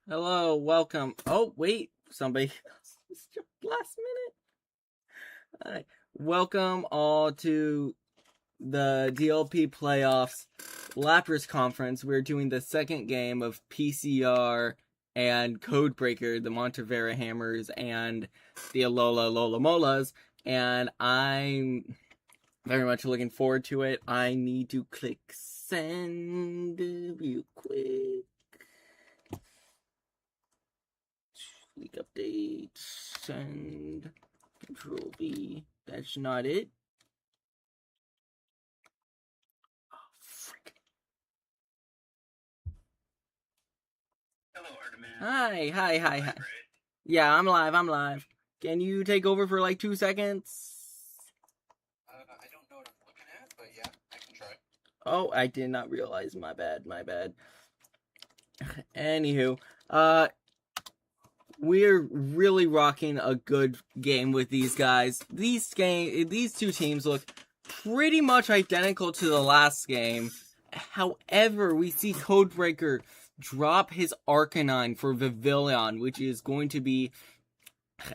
Hello, welcome. Oh, wait, somebody last minute. Hi. Welcome all to the DLP playoffs Lapras conference. We're doing the second game of PCR and Codebreaker, the Montevera Hammers and the Alola Lola Molas, and I'm very much looking forward to it. I need to click send real quick. Leak update, send, control V. That's not it. Oh, frick. Hello, Artemis. Hi. Yeah, I'm live. Can you take over for like 2 seconds? I don't know what I'm looking at, but yeah, I can try. Oh, I did not realize. My bad. Anywho, we're really rocking a good game with these guys. These two teams look pretty much identical to the last game. However, we see Codebreaker drop his Arcanine for Vivillon, which is going to be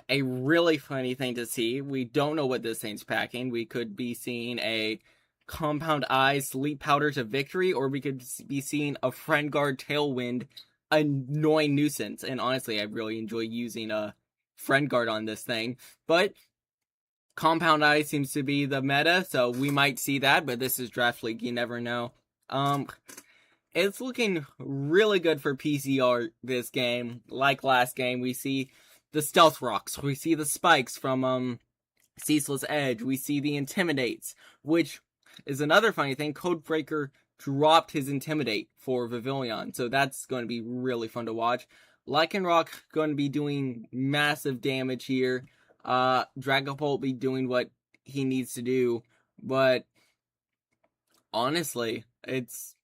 a really funny thing to see. We don't know what this thing's packing. We could be seeing a Compound Eye Sleep Powder to Victory, or we could be seeing a Friend Guard Tailwind Annoying Nuisance. And honestly, I really enjoy using a Friend Guard on this thing. But Compound Eye seems to be the meta, so we might see that, but this is Draft League, you never know. It's looking really good for PCR this game. Like last game, we see the Stealth Rocks, we see the Spikes from Ceaseless Edge, we see the Intimidates, which is another funny thing. Codebreaker dropped his Intimidate for Vivillon, so that's going to be really fun to watch. Lycanroc going to be doing massive damage here. Dragapult be doing what he needs to do, but honestly, it's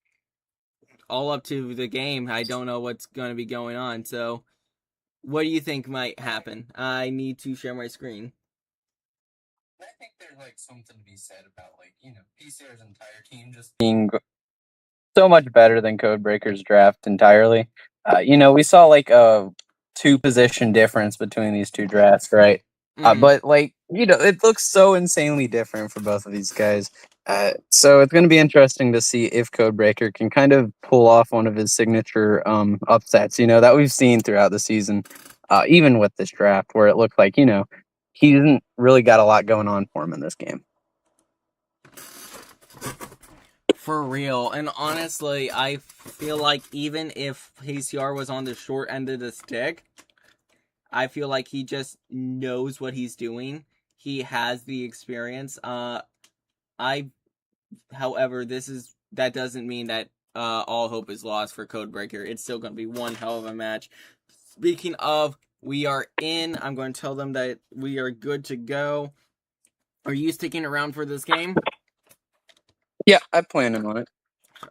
all up to the game. I don't know what's going to be going on, so what do you think might happen? I need to share my screen. I think there's like something to be said about PCR's entire team just being so much better than Codebreaker's draft entirely. We saw like a 2 position difference between these two drafts, right? But it looks so insanely different for both of these guys. So it's going to be interesting to see if Codebreaker can kind of pull off one of his signature upsets, that we've seen throughout the season, even with this draft, where it looked like, he didn't really got a lot going on for him in this game. For real. And honestly, I feel like even if PCR was on the short end of the stick, I feel like he just knows what he's doing. He has the experience. However, that doesn't mean that all hope is lost for Codebreaker. It's still going to be one hell of a match. Speaking of, we are in. I'm going to tell them that we are good to go. Are you sticking around for this game? Yeah, I plan on it.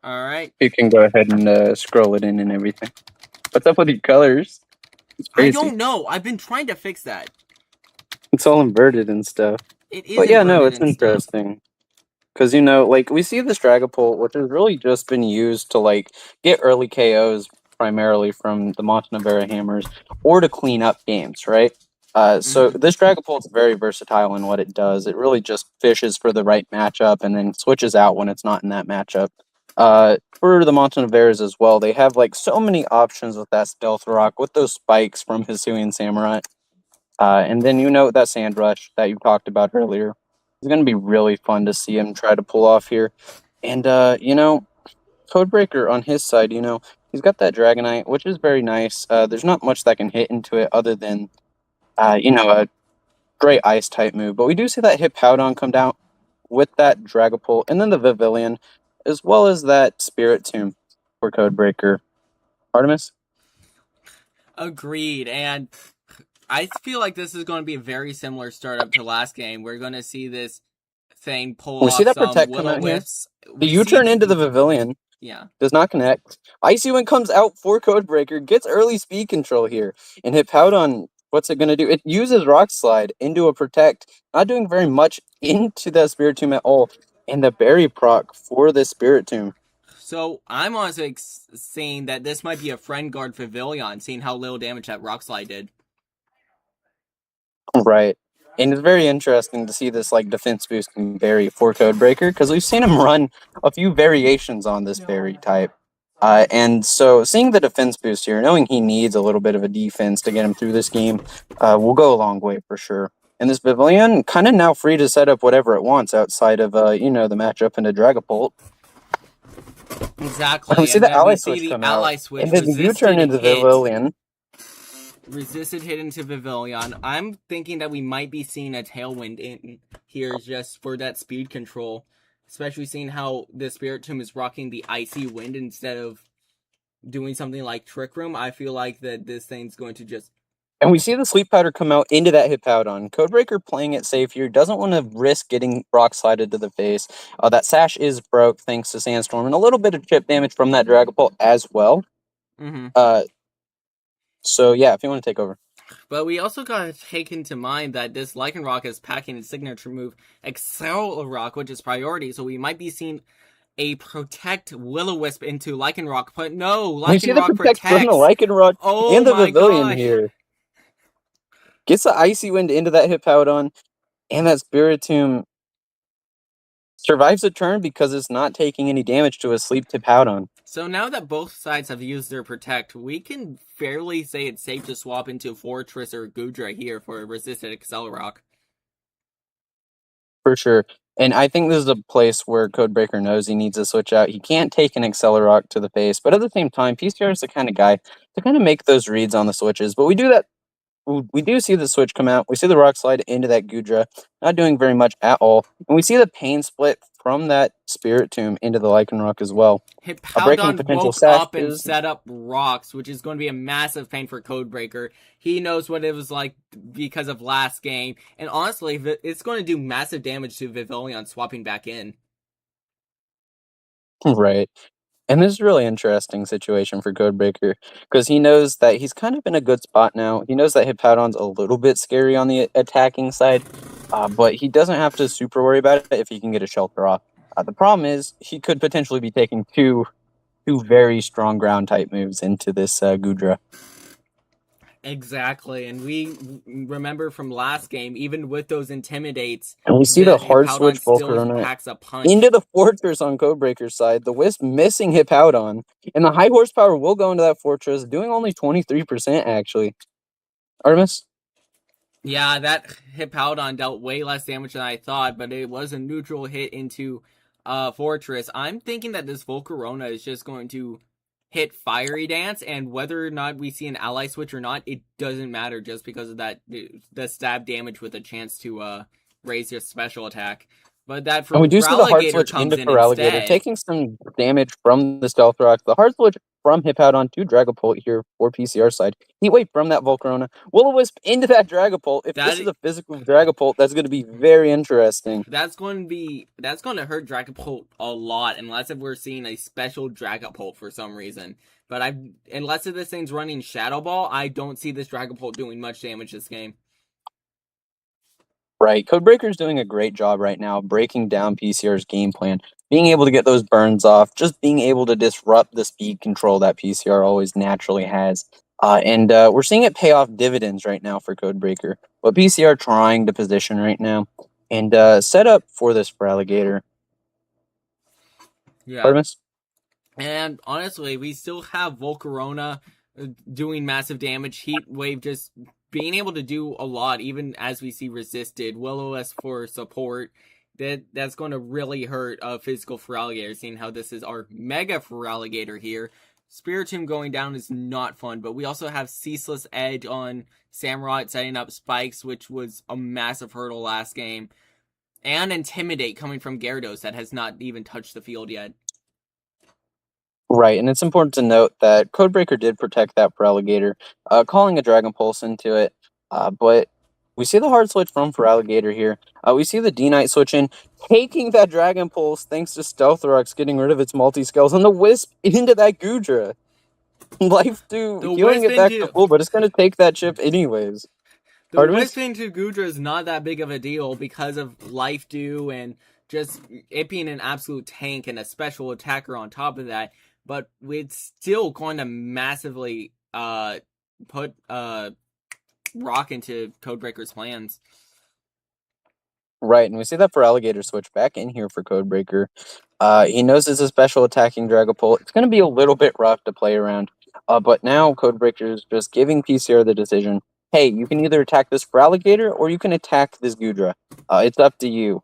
All right. You can go ahead and scroll it in and everything. What's up with your colors? It's crazy. I don't know. I've been trying to fix that. It's all inverted and stuff. It is. But yeah, no, it's interesting. Because, we see this Dragapult, which has really just been used to, get early KOs primarily from the Montevera Hammers or to clean up games, right? So this Dragapult's very versatile in what it does. It really just fishes for the right matchup and then switches out when it's not in that matchup. For the Monteveras as well, they have, so many options with that Stealth Rock, with those spikes from Hisuian Samurai. And then that Sand Rush that you talked about earlier. It's going to be really fun to see him try to pull off here. And, Codebreaker on his side, he's got that Dragonite, which is very nice. There's not much that can hit into it other than, a great Ice-type move. But we do see that Hippowdon come down with that Dragapult, and then the Vivillon, as well as that Spirit Tomb for Codebreaker. Artemis? Agreed. And I feel like this is going to be a very similar startup to last game. We're going to see this thing pull off see that some Protect come little out whiffs. The U-turn into the Vivillon. Yeah. Does not connect. Icy Wind comes out for Codebreaker, gets early speed control here. And Hippowdon, what's it going to do? It uses Rock Slide into a Protect, not doing very much into that Spirit Tomb at all. And the Berry proc for the Spirit Tomb. So I'm honestly saying that this might be a friend guard for Villion, seeing how little damage that Rock Slide did. Right. And it's very interesting to see this like defense boosting berry for Codebreaker because we've seen him run a few variations on this berry type. And so seeing the defense boost here, knowing he needs a little bit of a defense to get him through this game, will go a long way for sure. And this Pavilion kind of now free to set up whatever it wants outside of the matchup into Dragapult. We Exactly, see and the then we ally see switch the come out, ally switch and then the U-turn resisted into hit. Pavilion. Resisted hit into Pavilion. I'm thinking that we might be seeing a tailwind in here just for that speed control. Especially seeing how the Spiritomb is rocking the icy wind instead of doing something like Trick Room. I feel like that this thing's going to just... And we see the Sleep Powder come out into that Hippowdon. Codebreaker playing it safe here, doesn't want to risk getting rock slided to the face. That sash is broke thanks to Sandstorm, and a little bit of chip damage from that Dragapult as well. Mm-hmm. So yeah, if you want to take over. But we also got to take into mind that this Lycanroc is packing its signature move, Accelerock, which is priority, so we might be seeing a Protect Will-O-Wisp into Lycanroc, but no, We see the Lycanroc protect from the protects! Lycanroc Oh and the my Pavilion gosh! here. Gets the Icy Wind into that Hippowdon, and that Spiritomb survives the turn because it's not taking any damage to a Sleep Hippowdon. So now that both sides have used their Protect, we can fairly say it's safe to swap into Fortress or Goodra here for a resisted Accelerock. For sure. And I think this is a place where Codebreaker knows he needs to switch out. He can't take an Accelerock to the face, but at the same time, PCR is the kind of guy to kind of make those reads on the switches. But we do that. We do see the switch come out. We see the Rock Slide into that Gudra, not doing very much at all. And we see the Pain Split from that Spiritomb into the Lycanroc as well. A breaking Hippowdon potential woke up and sashes. set up rocks, which is going to be a massive pain for Codebreaker. He knows what it was like because of last game, and honestly, it's going to do massive damage to Vivillon swapping back in. Right. And this is a really interesting situation for Codebreaker because he knows that he's kind of in a good spot now. He knows that Hippowdon's a little bit scary on the attacking side, but he doesn't have to super worry about it if he can get a shelter off. The problem is he could potentially be taking two very strong ground type moves into this Gudra. Exactly, and we remember from last game, even with those Intimidates, And we see the hard Hippowdon switch still Volcarona packs a punch. into the Fortress on Codebreaker's side. The Wisp missing Hippowdon, and the high horsepower will go into that Fortress, doing only 23% actually. Artemis? Yeah, that Hippowdon dealt way less damage than I thought, but it was a neutral hit into Fortress. I'm thinking that this Volcarona is just going to hit Fiery Dance, and whether or not we see an ally switch or not, it doesn't matter just because of that the stab damage with a chance to raise your special attack. But that And we do see the hard Feraligatr switch comes into in Feraligatr, instead. taking some damage from the Stealth Rock. The hard switch from Hippowdon to Dragapult here for PCR side. Heat Wave from that Volcarona. Will-O-Wisp into that Dragapult. If this is a physical Dragapult, that's going to be very interesting. That's going to hurt Dragapult a lot unless if we're seeing a special Dragapult for some reason. But unless if this thing's running Shadow Ball, I don't see this Dragapult doing much damage this game. Right. Codebreaker's doing a great job right now breaking down PCR's game plan, being able to get those burns off, just being able to disrupt the speed control that PCR always naturally has. And we're seeing it pay off dividends right now for Codebreaker. What PCR trying to position right now and set up for this for Alligator. Yeah. Artemis? And honestly, we still have Volcarona doing massive damage. Heat Wave just being able to do a lot, even as we see resisted. Will-O-Wisp for support. That's going to really hurt physical Feraligatr, seeing how this is our Mega Feraligatr here. Spiritomb going down is not fun, but we also have Ceaseless Edge on Samurott setting up spikes, which was a massive hurdle last game. And Intimidate coming from Gyarados that has not even touched the field yet. Right, and it's important to note that Codebreaker did protect that Feraligatr, calling a Dragon Pulse into it, but we see the hard switch from Feraligatr here. We see the D-Knight switching, taking that Dragon Pulse thanks to Stealthrox getting rid of its multi-scales, and the Wisp into that Gudra. Life to healing it back to full, but it's going to take that chip anyways. The Wisp into Gudra is not that big of a deal because of Life Dew and just it being an absolute tank and a special attacker on top of that. But it's still going to massively put rock into Codebreaker's plans. Right, and we see that for Alligator switch back in here for Codebreaker. He knows it's a special attacking Dragapult. It's going to be a little bit rough to play around, but now Codebreaker is just giving PCR the decision. Hey, you can either attack this for Alligator or you can attack this Goodra. It's up to you.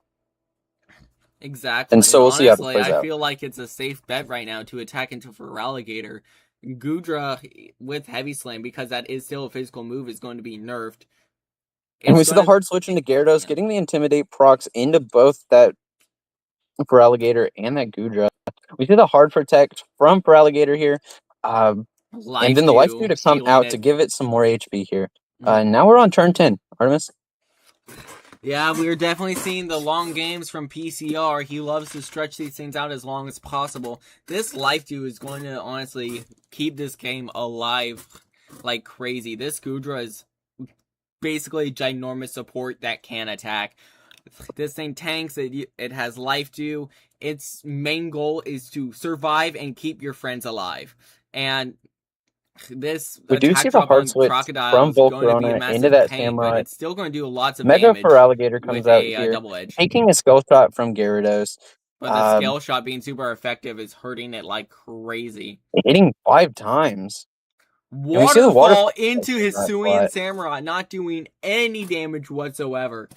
Exactly. And so we'll see how this Honestly, plays I out. feel like it's a safe bet right now to attack into Feraligatr. Goodra with Heavy Slam, because that is still a physical move, is going to be nerfed. And we It's see the gonna hard switch into Gyarados, yeah. getting the Intimidate procs into both that Feraligatr and that Goodra. We see the hard protect from Feraligatr here. And Life then the Life Dew Dew to come healing out to it. give it some more HP here. Mm. Now we're on turn 10. Artemis? Yeah, we're definitely seeing the long games from PCR. He loves to stretch these things out as long as possible. This Life Dew is going to honestly keep this game alive like crazy. This Goodra is basically ginormous support that can attack. This thing tanks, it has Life Dew. Its main goal is to survive and keep your friends alive. And this We do see attack the drop hard on switch Crocodile from is going to be a Volcarona into massive that pain, but Samurai. it's still going to do lots of Mega damage Feraligatr comes with out a here, double edge. taking a Skull Shot from Gyarados. But the scale shot being super effective is hurting it like crazy. Hitting 5 times. And we see the Waterfall into Hisuian spot. Samurai, not doing any damage whatsoever.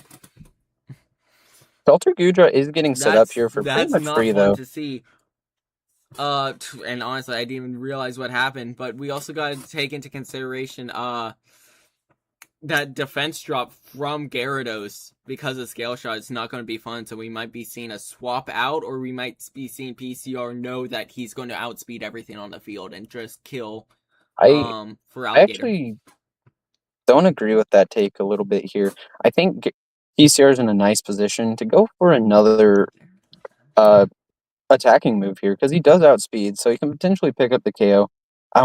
Shelter Goodra is getting set up here for pretty much not free, fun though. to see. And honestly, I didn't even realize what happened. But we also got to take into consideration that defense drop from Gyarados because of Scale Shot is not going to be fun. So we might be seeing a swap out, or we might be seeing PCR know that he's going to outspeed everything on the field and just kill for I actually don't agree with that take a little bit here. I think PCR is in a nice position to go for another attacking move here because he does outspeed, so he can potentially pick up the KO.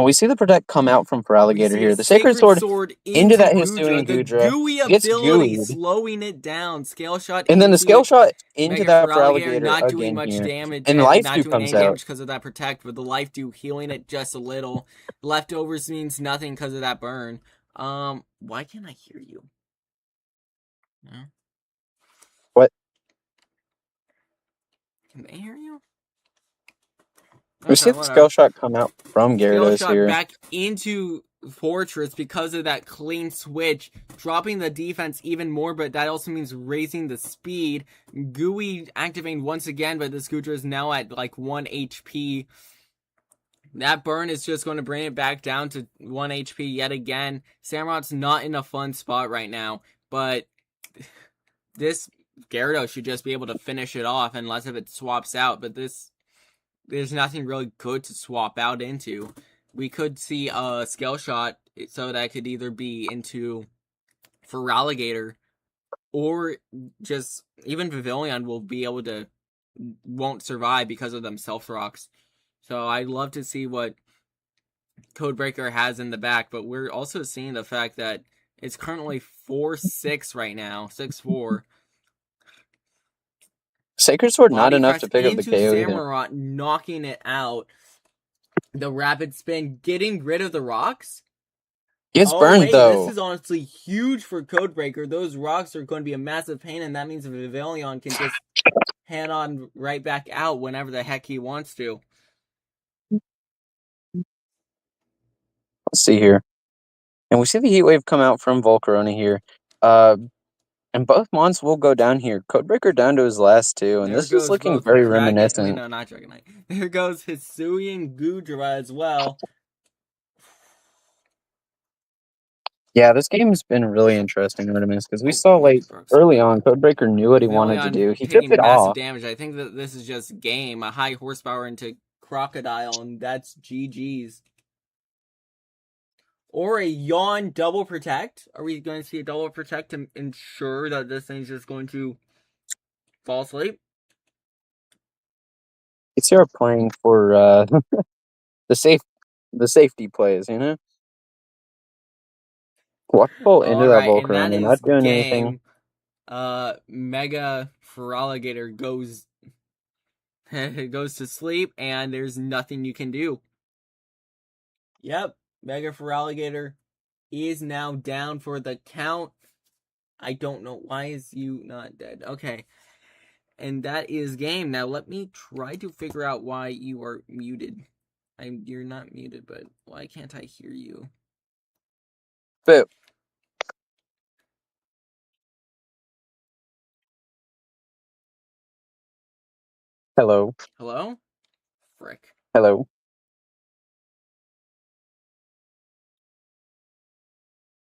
We see the Protect come out from Feraligatr here. The Sacred Sword into that Hisuian Goodra. The gooey Gets ability gooeyed. slowing it down. Scale Shot And then the into Scale it. Shot into Mega that Feraligatr Feraligatr not doing again much here. damage, And Life not Dew doing comes any out. damage because of that Protect, with the Life Dew healing it just a little. Leftovers means nothing because of that burn. Why can't I hear you? No? What? Can they hear you? We see the Scale Shot come out from Gyarados Shot here. back into Fortress because of that clean switch, dropping the defense even more, but that also means raising the speed. Gooey activating once again, but this Goodra is now at like 1 HP. That burn is just going to bring it back down to 1 HP yet again. Samurot's not in a fun spot right now, but this Gyarados should just be able to finish it off unless if it swaps out, but there's nothing really good to swap out into. We could see a Scale Shot, so that could either be into Feraligatr, or just even Pavilion won't survive because of them Self Rocks. So I'd love to see what Codebreaker has in the back, but we're also seeing the fact that it's currently 4-6 right now, 6-4. Sacred Sword not Body enough press to pick up the into KO either. Samurott, knocking it out. The rapid spin, getting rid of the rocks. Gets burned, though. This is honestly huge for Codebreaker. Those rocks are going to be a massive pain, and that means Vivillon can just head on right back out whenever the heck he wants to. Let's see here. And we see the Heat Wave come out from Volcarona here. And both Mons will go down here. Codebreaker down to his last two, and this is looking very reminiscent. No, not Dragonite. There goes Hisuian Goodra as well. Yeah, this game's been really interesting, Artemis, because we saw early on, Codebreaker knew what he wanted to do. He took it off. Damage. I think that this is just game, a high horsepower into Crocodile, and that's GG's. Or a Yawn double protect. Are we going to see a double protect to ensure that this thing's just going to fall asleep? It's here playing for the safety plays, you know? Waterfall into that Volcarona, not doing anything. Mega Feraligatr goes goes to sleep, and there's nothing you can do. Yep, Mega Feraligatr is now down for the count. I don't know why is you not dead. Okay. And that is game. Now let me try to figure out why you are muted. You're not muted, but why can't I hear you? Boo. Hello. Hello? Frick. Hello.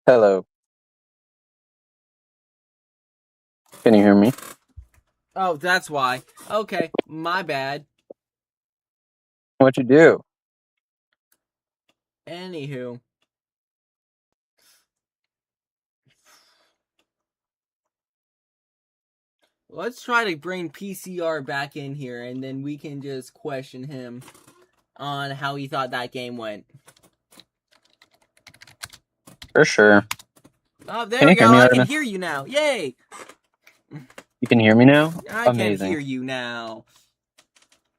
Hello. Can you hear me? Oh, that's why. Okay, my bad. What'd you do? Anywho. Let's try to bring PCR back in here, and then we can just question him on how he thought that game went. For sure. Oh, there Can we you hear go. me, I can Artemis? hear you now. Yay! You can hear me now? I Amazing. can hear you now.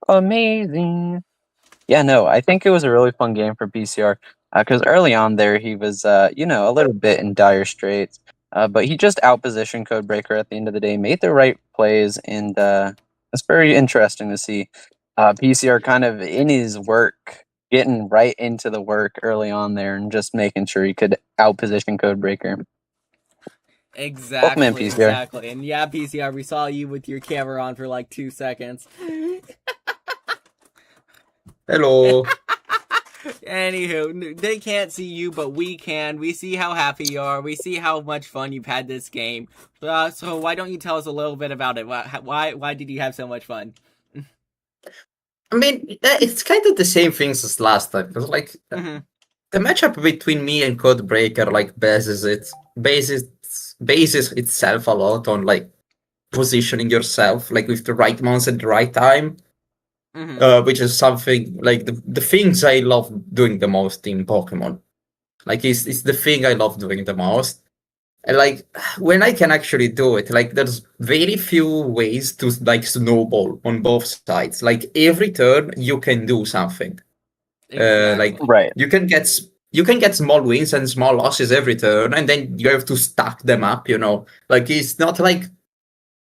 Amazing. Yeah, no, I think it was a really fun game for PCR because early on there he was, a little bit in dire straits, but he just outpositioned Codebreaker at the end of the day, made the right plays, and it's very interesting to see PCR kind of in his work, getting right into the work early on there and just making sure he could outposition Codebreaker. Welcome in, Exactly, PCR. exactly. And yeah, PCR, we saw you with your camera on for like 2 seconds. Hello. Anywho, they can't see you, but we can. We see how happy you are. We see how much fun you've had this game. So why don't you tell us a little bit about it? Why did you have so much fun? I mean, it's kind of the same things as last time. Because, like, Mm-hmm. the matchup between me and Codebreaker, like, bases itself a lot on, like, positioning yourself, like, with the right monster at the right time. Mm-hmm. Which is something, like, the things I love doing the most in Pokemon. Like, it's the thing I love doing the most. And like when I can actually do it, like there's very few ways to like snowball on both sides. Like every turn you can do something. Like Exactly. Right. you can get small wins and small losses every turn, and then you have to stack them up. Like it's not like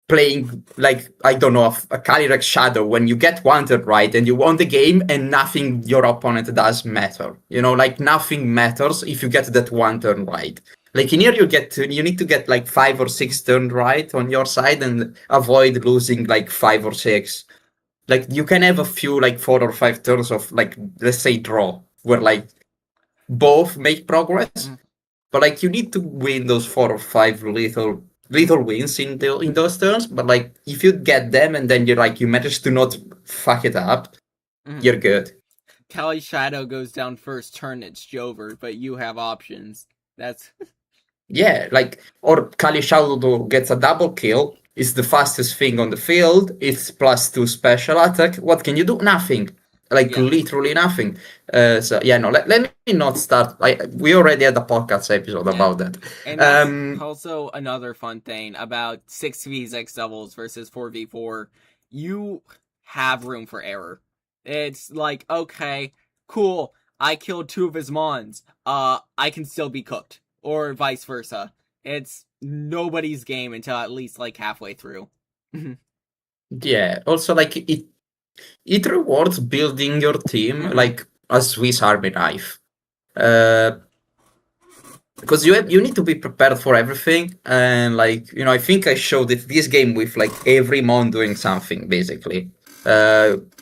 playing like I don't know a Calyrex Shadow when you get one turn right and you won the game and nothing your opponent does matter. Like nothing matters if you get that one turn right. Like in here you need to get like 5 or 6 turns right on your side and avoid losing like 5 or 6. Like you can have a few like 4 or 5 turns of like let's say draw where like both make progress, Mm-hmm. but like you need to win those 4 or 5 little wins in those turns. But like if you get them and then you manage to not fuck it up, Mm-hmm. you're good. Cali Shadow goes down first turn, it's Jover, but you have options. That's Yeah, like or Kali Shadow gets a double kill. It's the fastest thing on the field. It's +2 special attack. What can you do? Nothing. Like yeah. literally nothing. So yeah, no. Let me not start. We already had a podcast episode Yeah. about that. And that's also another fun thing about 6v6 doubles versus 4v4. You have room for error. It's like, okay, cool, I killed 2 of his mons. I can still be cooked. Or vice versa. It's nobody's game until at least like halfway through. Yeah. Also, like it rewards building your team Mm-hmm. like a Swiss Army knife. Because you need to be prepared for everything, and like I think I showed it this game with like every mon doing something basically.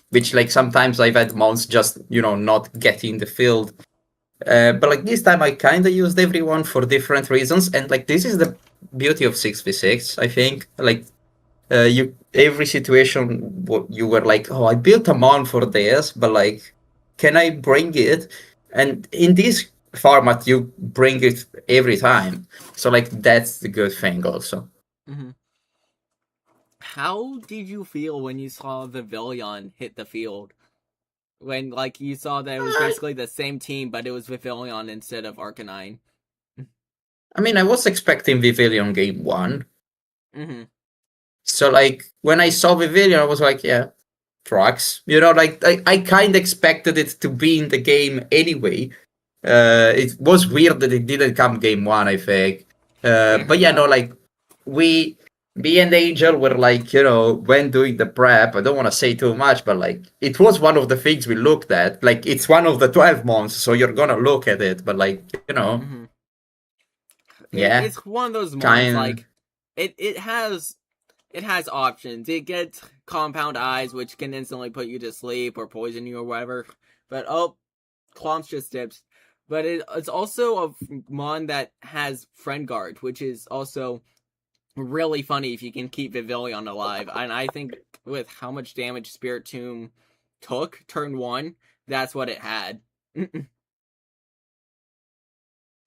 Which like sometimes I've had mons just not getting the field. But like this time I kind of used everyone for different reasons, and like this is the beauty of 6v6. I think like you every situation you were like, oh, I built a mon for this, but like, can I bring it? And in this format, you bring it every time. So like that's the good thing also. Mm-hmm. How did you feel when you saw the Vivillon hit the field? When like you saw that it was basically the same team, but it was Vivillon instead of Arcanine. I mean, I was expecting Vivillon game one. Mm-hmm. So like when I saw Pavilion, I was like, yeah, trucks. You know, like I kind of expected it to be in the game anyway. It was weird that it didn't come game one, I think. But yeah, Yeah. no, like we, me and Angel were like, when doing the prep, I don't want to say too much, but like it was one of the things we looked at. Like it's one of the 12 months, so you're gonna look at it, but like, Mm-hmm. yeah, It's one of those months, kind. like, it has options. It gets compound eyes, which can instantly put you to sleep or poison you or whatever. But Clomps just dips. But it's also a mon that has Friend Guard, which is also really funny if you can keep Vivillon alive. And I think with how much damage Spirit Tomb took turn 1, that's what it had.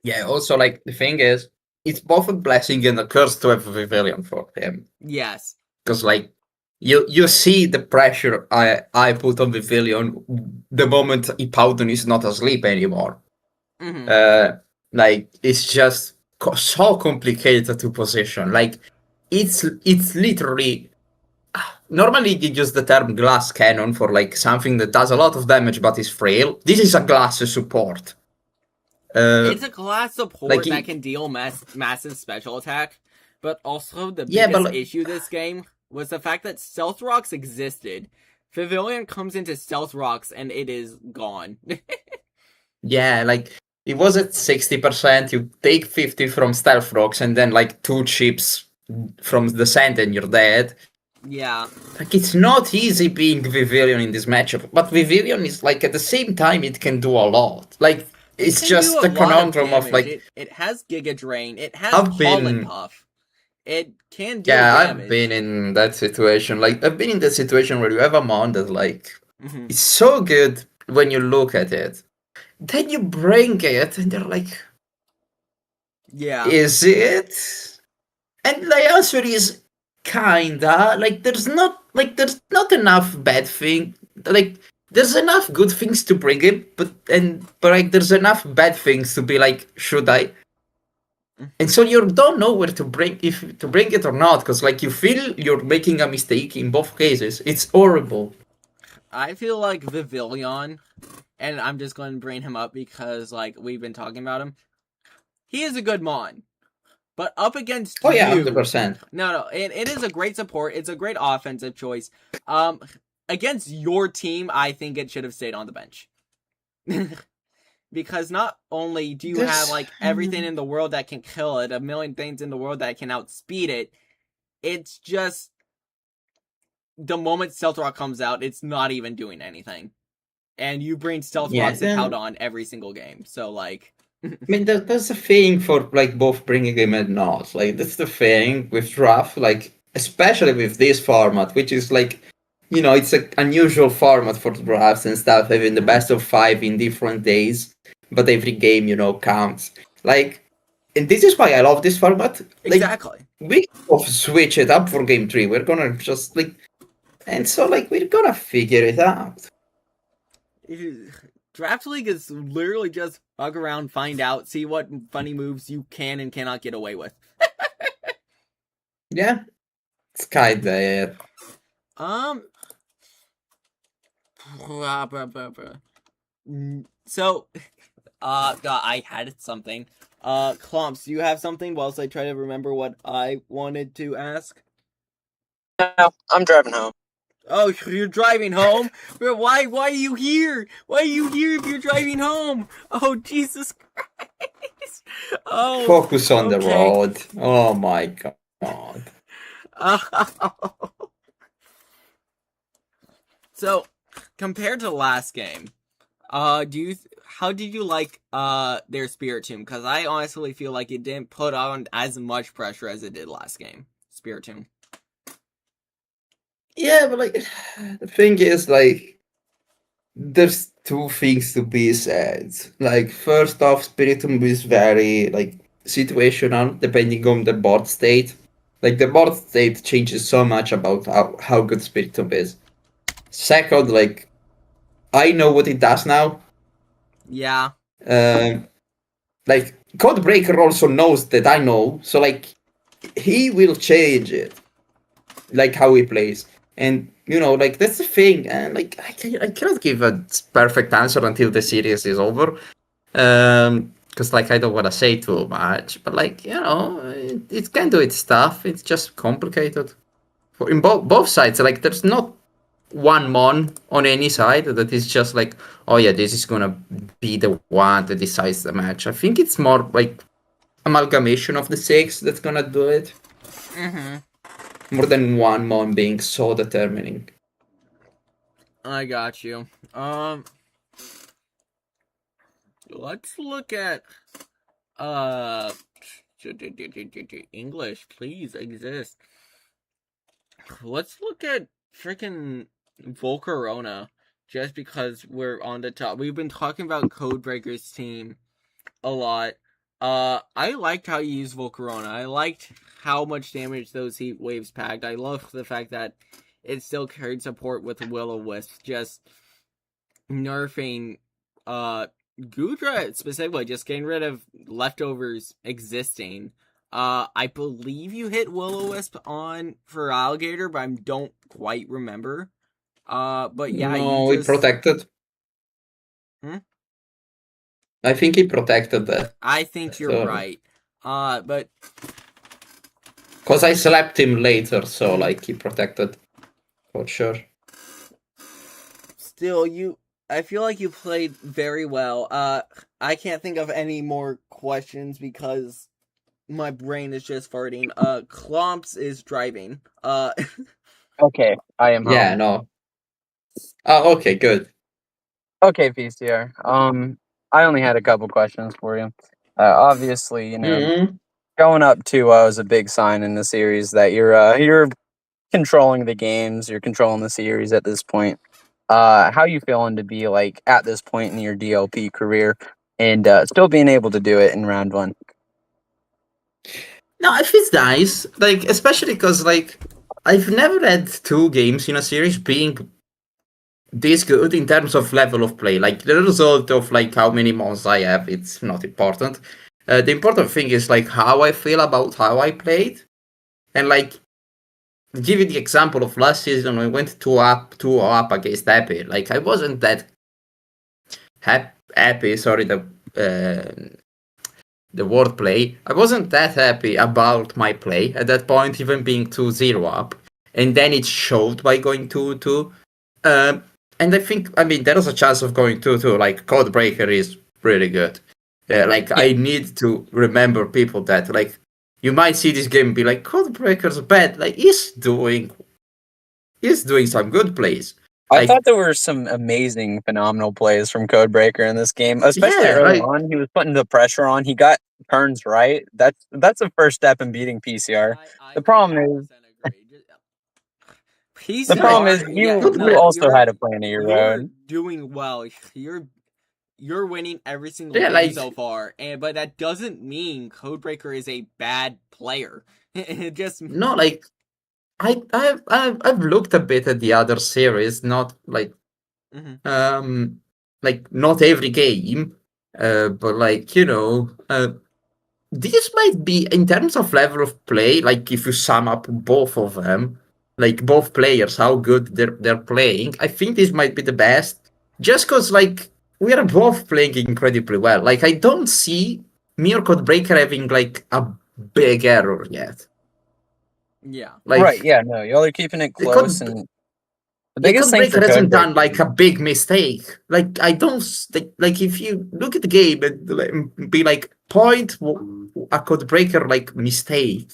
Yeah, also like the thing is, it's both a blessing and a curse to have a Pavilion for him. Yes. Because like you see the pressure I put on Pavilion the moment Ipaudon is not asleep anymore. Mm-hmm. Like it's just so complicated to position. Like it's literally normally you use the term glass cannon for like something that does a lot of damage but is frail. This is a glass support. It's a class support like that can deal massive special attack, but also the Yeah, biggest but issue this game was the fact that Stealth Rocks existed. Pavilion comes into Stealth Rocks and it is gone. yeah, like it was at 60%. You take 50 from Stealth Rocks and then like 2 chips from the sand and you're dead. Yeah. Like it's not easy being Vivillon in this matchup, but Vivillon is like at the same time it can do a lot. Like It it's can just do a the lot of conundrum of damage. like It has Giga Drain. It has I've Pollen been Puff. It can deal yeah, damage. I've been in that situation. Like I've been in the situation where you have a mon that like Mhm. it's so good when you look at it. Then you bring it and they're like, Yeah. is it? And the answer is kinda. Like there's not enough bad thing. Like there's enough good things to bring it, but like there's enough bad things to be like, should I? And so you don't know where to bring it or not, because like you feel you're making a mistake in both cases. It's horrible. I feel like Vivillon, and I'm just going to bring him up because like we've been talking about him. He is a good mon. But up against Oh yeah, you, 100%. no, it is a great support. It's a great offensive choice. Against your team, I think it should have stayed on the bench. Because not only do you have like everything in the world that can kill it, a million things in the world that can outspeed it, it's just the moment Stealth Rock comes out, it's not even doing anything. And you bring Stealth Rocks to count on every single game. So like I mean, that's the thing for like both bringing him and not. Like that's the thing with draft, like especially with this format, which is like, it's an unusual format for drafts and stuff, having the best of 5 in different days, but every game, counts. Like, and this is why I love this format. Like, exactly. we can switch it up for game 3. We're gonna just like, and so like we're gonna figure it out. Draft League is literally just bug around, find out, see what funny moves you can and cannot get away with. Yeah, it's kinda it. So, I had something. Clomps, do you have something whilst I try to remember what I wanted to ask? No, I'm driving home. Oh, you're driving home? Why are you here? Why are you here if you're driving home? Oh, Jesus Christ. Oh, Focus on the road. Oh my god. So, compared to the last game, how did you like their Spirit Tomb? Because I honestly feel like it didn't put on as much pressure as it did last game. Spirit Tomb. Yeah, but like the thing is, like, there's two things to be said. Like, first off, Spiritum is very like situational, depending on the board state. Like the board state changes so much about how good Spiritum is. Second, like, I know what it does now. Yeah. Like Codebreaker also knows that I know, so like he will change it, like how he plays. And like that's the thing. And like I cannot give a perfect answer until the series is over. Because like I don't want to say too much, but like it can do its stuff. It's just complicated in both sides. Like there's not one mon on any side that is just like, oh yeah, this is gonna be the one that decides the match. I think it's more like amalgamation of the six that's gonna do it, Mm-hmm. more than one mon being so determining. I got you. Let's look at English, please exist. Let's look at freaking Volcarona, just because we're on the top. We've been talking about Codebreaker's team a lot. I liked how you used Volcarona. I liked how much damage those heat waves packed. I love the fact that it still carried support with Will-O-Wisp, just nerfing Gudra specifically, just getting rid of leftovers existing. I believe you hit Will-O-Wisp on for Alligator, but I don't quite remember. But yeah, No, you he protected. I think he protected that. I think you're right. But because I slapped him later, so like he protected for sure. Still, I feel like you played very well. I can't think of any more questions because my brain is just farting. Klomps is driving. Okay, I am home. Yeah, no. Oh, okay, good. Okay, PCR. I only had a couple questions for you. Obviously, going up 2-0 is a big sign in the series that you're controlling the games, you're controlling the series at this point. How you feeling to be like at this point in your DLP career and still being able to do it in round one? No, it feels nice. Like, especially because like I've never had two games in a series being this good in terms of level of play. Like the result of like how many mons I have, it's not important. The important thing is like how I feel about how I played, and like give you the example of last season when I went 2-up against Happy. Like I wasn't that happy. Sorry, the wordplay. I wasn't that happy about my play at that point, even being 2-0 up, and then it showed by going 2-2. And I think, I mean, there is a chance of going 2-2. Like Codebreaker is really good. I need to remember people that like you might see this game and be like Codebreaker's bad. Like he's doing some good plays. I thought there were some amazing, phenomenal plays from Codebreaker in this game, especially early on. He was putting the pressure on. He got turns right. That's the first step in beating PCR. The problem is, you also had a plan of your own. You're doing well. You're winning every single game so far, but that doesn't mean Codebreaker is a bad player. It just no, like I've looked a bit at the other series, not like like not every game, but like this might be in terms of level of play. Like if you sum up both of them, like both players, how good they're playing, I think this might be the best. Just because like we are both playing incredibly well. Like I don't see me or Codebreaker having like a big error yet. Yeah. Like, right. Yeah. No, y'all are keeping it close, and the biggest thing for Codebreaker hasn't done like a big mistake. Like I don't like if you look at the game and be like point a Codebreaker like mistake,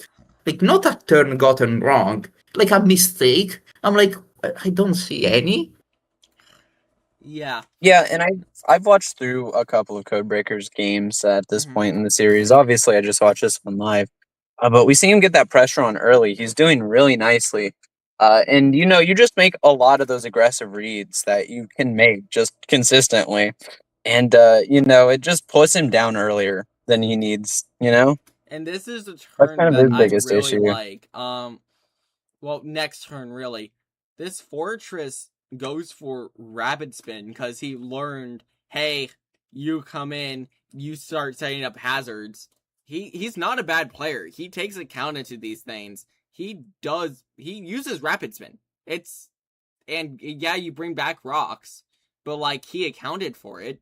like not a turn gotten wrong, like a mistake. I'm like I don't see any. Yeah. Yeah, and I've watched through a couple of Codebreaker's games at this point in the series. Obviously, I just watched this one live. But we see him get that pressure on early. He's doing really nicely. And you just make a lot of those aggressive reads that you can make just consistently. And it just puts him down earlier than he needs, And this is a turn kind of that I biggest really issue. like. Well, next turn really. This Fortress goes for Rapid Spin because he learned, hey, you come in, you start setting up hazards. he's not a bad player. He takes account into these things. He uses rapid spin. And yeah, you bring back rocks, but like he accounted for it.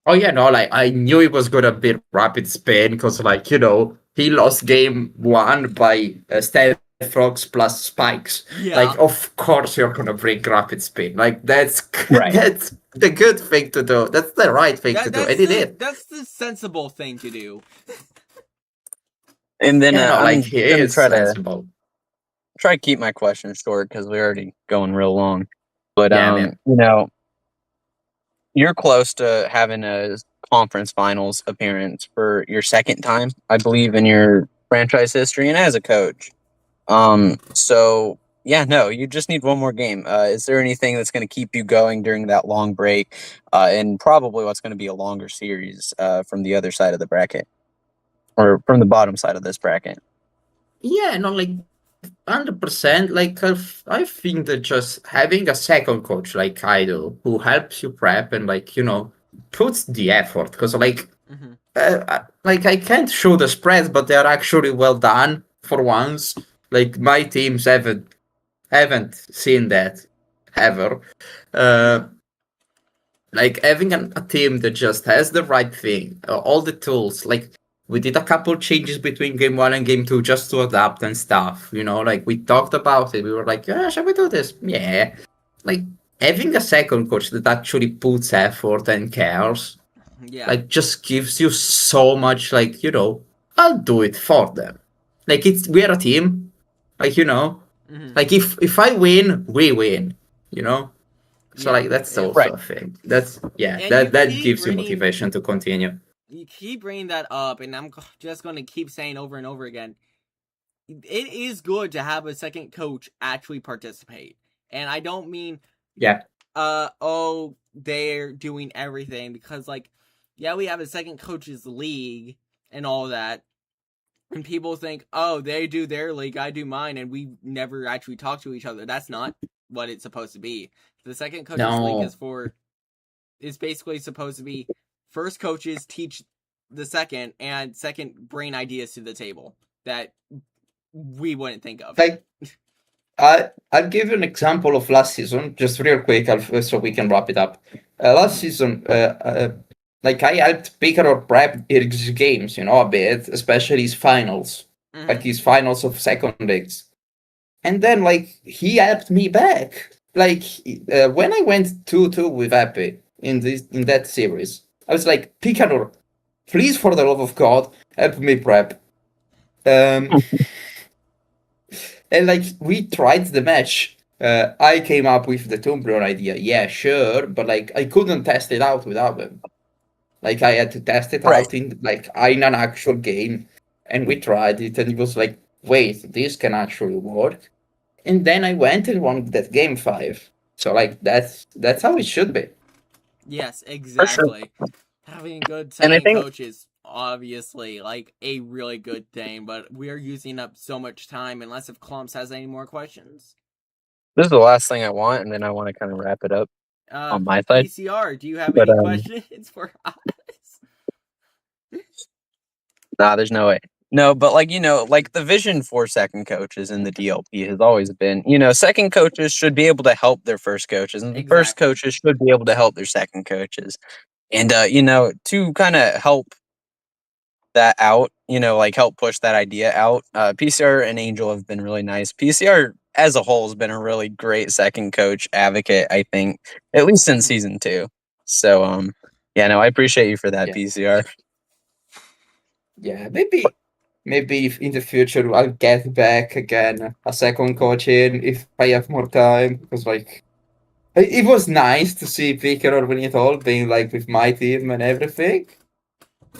Oh yeah, no, like I knew it was gonna be rapid spin because, like, he lost game 1 by stealth frogs plus spikes. Yeah. Like, of course you're gonna bring rapid spin. Like that's Right. that's the good thing to do. That's the right thing to do, and it is. That's the sensible thing to do. And then Yeah, no, I'm like he gonna is sensible. try to keep my questions short because we're already going real long. But Yeah. you're close to having a conference finals appearance for your second time, I believe, in your franchise history and as a coach. So yeah, no, you just need one more game. Is there anything that's going to keep you going during that long break, and probably what's going to be a longer series from the other side of the bracket, or from the bottom side of this bracket? Yeah, no, like 100%. Like I think that just having a second coach like I do, who helps you prep and, like, puts the effort, because like I can't show the spreads, but they're actually well done for once. Like my teams haven't seen that ever. Like having a team that just has the right thing, all the tools. Like we did a couple changes between game 1 and game 2 just to adapt and stuff. Like we talked about it. We were like, yeah, shall we do this? Yeah. Like having a second coach that actually puts effort and cares, Yeah. like, just gives you so much. Like, I'll do it for them. Like we're a team. Like, like if I win, we win. So Yeah, like that's also Right. a thing. That's And that you keep gives you bringing- motivation to continue. You keep bringing that up, and I'm just going to keep saying over and over again. It is good to have a second coach actually participate, and I don't mean Yeah. They're doing everything, because like, yeah, we have a second coaches league and all that, and people think, oh, they do their league, I do mine, and we never actually talk to each other. That's not what it's supposed to be. The second coaches league is basically supposed to be first coaches teach the second, and second bring ideas to the table that we wouldn't think of. Like I'll give you an example of last season, just real quick, so we can wrap it up. Last season, like I helped Baker or prep his games, a bit, especially his finals, like his finals of second leagues. And then, like, he helped me back. Like, when I went 2-2 with Epi in that series, I was like, Picador, please, for the love of God, help me prep. And like we tried the match. I came up with the Tumblr idea. Yeah, sure, but like I couldn't test it out without him. Like I had to test it out in an actual game, and we tried it, and it was like, wait, this can actually work. And then I went and won that game 5. So like that's how it should be. Yes, exactly. Having good second coach is obviously like a really good thing, but we're using up so much time. Unless if Clumps has any more questions. This is the last thing I want, and then I want to kind of wrap it up on my side. PCR, do you have any questions for us? Nah, there's no way. No, but like like the vision for second coaches in the DLP has always been, second coaches should be able to help their first coaches, and the first coaches should be able to help their second coaches. And to kind of help that out, like help push that idea out, PCR and Angel have been really nice. PCR as a whole has been a really great second coach advocate, I think, at least in season 2. So I appreciate you for that, PCR. Yeah, maybe if in the future I'll get back again a second coach in if I have more time, because like it was nice to see Picker or win it all being like with my team and everything.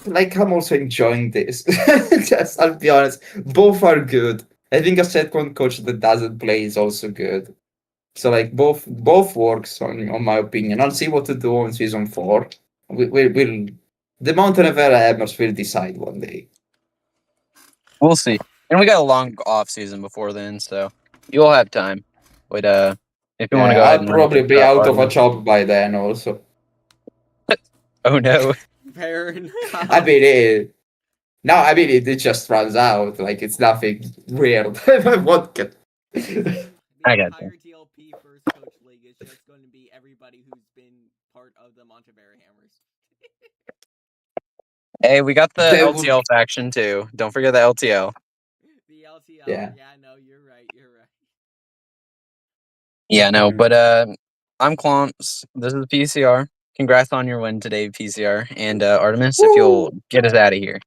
Like I'm also enjoying this. Just I'll be honest, both are good. I think a second coach that doesn't play is also good. So like both works on my opinion. I'll see what to do on season 4. We'll the Mountain of Hammers will decide one day. We'll see. And we got a long off season before then, so you'll have time. But if you want to go ahead, I'll probably be out of a job by then also. Oh no. Fair enough. I mean, No, I mean it just runs out. Like it's nothing weird. What can... The I got entire DLP First Coach League is just going to be everybody who's been part of the Monteverde Hammers. Hey, we got the There would- LTL faction too. Don't forget the LTL. The LTL, Yeah. no, you're right. Yeah, no, but I'm Clomps. This is PCR. Congrats on your win today, PCR. And Artemis, if you'll get us out of here.